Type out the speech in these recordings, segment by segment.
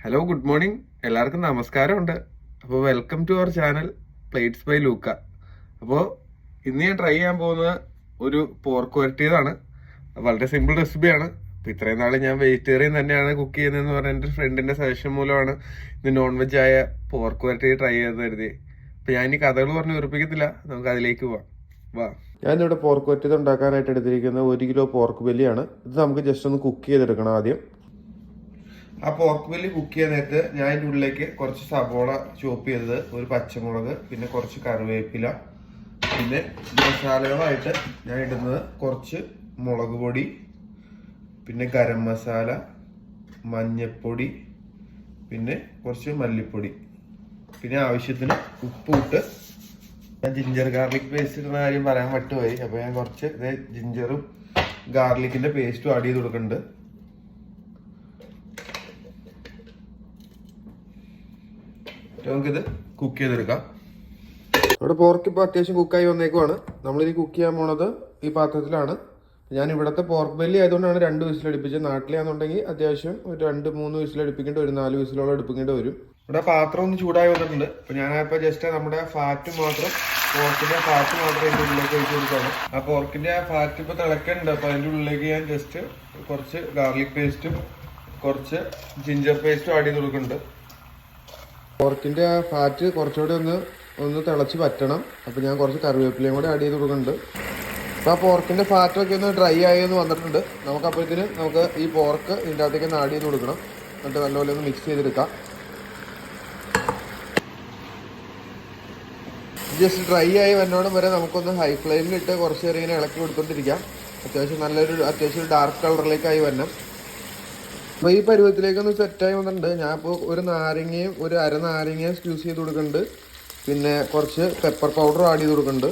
Hello, good morning. എല്ലാവർക്കും നമസ്കാരമുണ്ട്. അപ്പോൾ welcome to our channel plates by Luca. അപ്പോൾ ഇന്ന് ഞാൻ ട്രൈ ചെയ്യാൻ പോകുന്നത് ഒരു പോർക്ക് വരട്ടിയതാണ്. വളരെ സിമ്പിൾ റെസിപ്പിയാണ്. അപ്പോൾ ഇത്രയും നാൾ ഞാൻ വെജിറ്റേറിയൻ തന്നെയാണ് കുക്ക് ചെയ്യുന്നതെന്ന് പറഞ്ഞ എൻ്റെ ഫ്രണ്ടിൻ്റെ സജഷൻ മൂലമാണ് ഇത് നോൺ വെജ് ആയ പോർക്ക് വരട്ടി ട്രൈ ചെയ്തെന്ന് കരുതി. അപ്പോൾ ഞാൻ ഇനി കഥകൾ പറഞ്ഞ് ഉറപ്പിക്കത്തില്ല, നമുക്ക് അതിലേക്ക് പോവാം. വാ. ഞാനിവിടെ പോർക്ക് വരട്ടിയത് ഉണ്ടാക്കാനായിട്ട് എടുത്തിരിക്കുന്നത് 1 കിലോ പോർക്ക് ബെല്ലിയാണ്. ഇത് നമുക്ക് ജസ്റ്റ് ഒന്ന് കുക്ക് ചെയ്തെടുക്കണം ആദ്യം. ആ പോർക്ക് ബെല്ലി കുക്ക് ചെയ്യാൻ നേരത്ത് ഞാൻ അതിൻ്റെ ഉള്ളിലേക്ക് കുറച്ച് സവോള ചോപ്പ് ചെയ്തത്, ഒരു പച്ചമുളക്, പിന്നെ കുറച്ച് കറിവേപ്പില, പിന്നെ മസാലകളായിട്ട് ഞാൻ ഇടുന്നത് കുറച്ച് മുളക് പൊടി, പിന്നെ ഗരം മസാല, മഞ്ഞപ്പൊടി, പിന്നെ കുറച്ച് മല്ലിപ്പൊടി, പിന്നെ ആവശ്യത്തിന് ഉപ്പ് ഇട്ട് ഞാൻ ജിഞ്ചർ ഗാർലിക് പേസ്റ്റ് ഇടുന്ന കാര്യം പറയാൻ പറ്റുപോയി. അപ്പോൾ ഞാൻ കുറച്ച് ജിഞ്ചറും ഗാർലിക്കിൻ്റെ പേസ്റ്റും ആഡ് ചെയ്ത് കൊടുക്കുന്നുണ്ട്. നമുക്കിത് കുക്ക് ചെയ്തെടുക്കാം. ഇവിടെ പോർക്ക് ഇപ്പോൾ അത്യാവശ്യം കുക്കായി വന്നേക്കുവാണ്. നമ്മളിനി കുക്ക് ചെയ്യാൻ പോണത് ഈ പാത്രത്തിലാണ്. ഞാൻ ഇവിടുത്തെ പോർക്ക് ബെല്ലി ആയതുകൊണ്ടാണ് 2 വിസിലടുപ്പിച്ചത്. നാട്ടിലാണെന്നുണ്ടെങ്കിൽ അത്യാവശ്യം ഒരു 2-3 വിസിലടുപ്പിക്കേണ്ടി വരും, 4 വിസിലോളം എടുപ്പിക്കേണ്ടി വരും. ഇവിടെ പാത്രം ഒന്ന് ചൂടായി വന്നിട്ടുണ്ട്. അപ്പോൾ ഞാനിപ്പോൾ ജസ്റ്റ് നമ്മുടെ ഫാറ്റ് മാത്രം, പോർക്കിൻ്റെ ഫാറ്റ് മാത്രം അതിൻ്റെ ഉള്ളിലേക്ക് ഒഴിച്ച് കൊടുക്കുകയാണ്. ആ പോർക്കിൻ്റെ ആ ഫാറ്റ് ഇപ്പോൾ തിളക്കുന്നുണ്ട്. അപ്പോൾ അതിൻ്റെ ഉള്ളിലേക്ക് ഞാൻ ജസ്റ്റ് കുറച്ച് ഗാർലിക് പേസ്റ്റും കുറച്ച് ജിഞ്ചർ പേസ്റ്റും ആഡ് ചെയ്ത് കൊടുക്കുന്നുണ്ട്. പോർക്കിൻ്റെ ആ ഫാറ്റ് കുറച്ചുകൂടി ഒന്ന് തിളച്ച് പറ്റണം. അപ്പോൾ ഞാൻ കുറച്ച് കറിവേപ്പിലയും കൂടി ആഡ് ചെയ്ത് കൊടുക്കുന്നുണ്ട്. അപ്പോൾ ആ പോർക്കിൻ്റെ ഫാറ്റൊക്കെ ഒന്ന് ഡ്രൈ ആയി ഒന്ന് വന്നിട്ടുണ്ട്. നമുക്ക് ഈ പോർക്ക് ഇതിൻ്റെ അകത്തേക്ക് ഒന്ന് ആഡ് ചെയ്ത് കൊടുക്കണം. എന്നിട്ട് നല്ലപോലെ ഒന്ന് മിക്സ് ചെയ്തെടുക്കാം. ജസ്റ്റ് ഡ്രൈ ആയി വരുന്നോടും വരെ നമുക്കൊന്ന് ഹൈ ഫ്ലെയിമിലിട്ട് കുറച്ച് നേരം ഇങ്ങനെ ഇളക്കി കൊടുത്തോണ്ടിരിക്കാം. അത്യാവശ്യം ഒരു ഡാർക്ക് കളറിലേക്കായി വരണം. അപ്പോൾ ഈ പരുവത്തിലേക്കൊന്ന് സെറ്റായി വന്നിട്ടുണ്ട്. ഞാനിപ്പോൾ ഒരു അര നാരങ്ങയും യൂസ് ചെയ്ത് കൊടുക്കുന്നുണ്ട്. പിന്നെ കുറച്ച് പെപ്പർ പൗഡർ ആഡ് ചെയ്ത് കൊടുക്കുന്നുണ്ട്.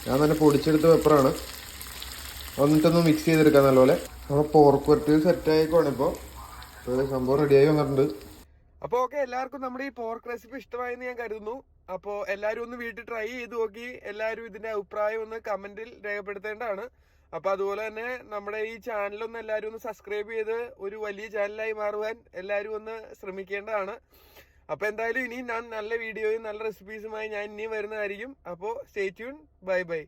ഞാൻ തന്നെ പൊടിച്ചെടുത്ത പെപ്പറാണ്. എന്നിട്ടൊന്ന് മിക്സ് ചെയ്തെടുക്കാം നല്ലപോലെ. അപ്പോൾ പോർക്ക് വരട്ടി സെറ്റായിക്കോണം. ഇപ്പോൾ സംഭവം റെഡിയായി വന്നിട്ടുണ്ട്. അപ്പോൾ ഓക്കെ, എല്ലാവർക്കും നമ്മുടെ ഈ പോർക്ക് റെസിപ്പി ഇഷ്ടമായെന്ന് ഞാൻ കരുതുന്നു. അപ്പോൾ എല്ലാവരും ഒന്ന് വീട്ടിൽ ട്രൈ ചെയ്ത് നോക്കി എല്ലാവരും ഇതിൻ്റെ അഭിപ്രായം ഒന്ന് കമൻറ്റിൽ രേഖപ്പെടുത്തേണ്ടതാണ്. അപ്പോൾ അതുപോലെ തന്നെ നമ്മുടെ ഈ ചാനലൊന്ന് എല്ലാവരും ഒന്ന് സബ്സ്ക്രൈബ് ചെയ്ത് ഒരു വലിയ ചാനലായി മാറുവാൻ എല്ലാവരും ഒന്ന് ശ്രമിക്കേണ്ടതാണ്. അപ്പോൾ എന്തായാലും ഇനി ഞാൻ നല്ല വീഡിയോയും നല്ല റെസിപ്പീസുമായി ഞാൻ ഇനിയും വരുന്നതായിരിക്കും. അപ്പോൾ സ്റ്റേ ട്യൂൺ. Bye bye.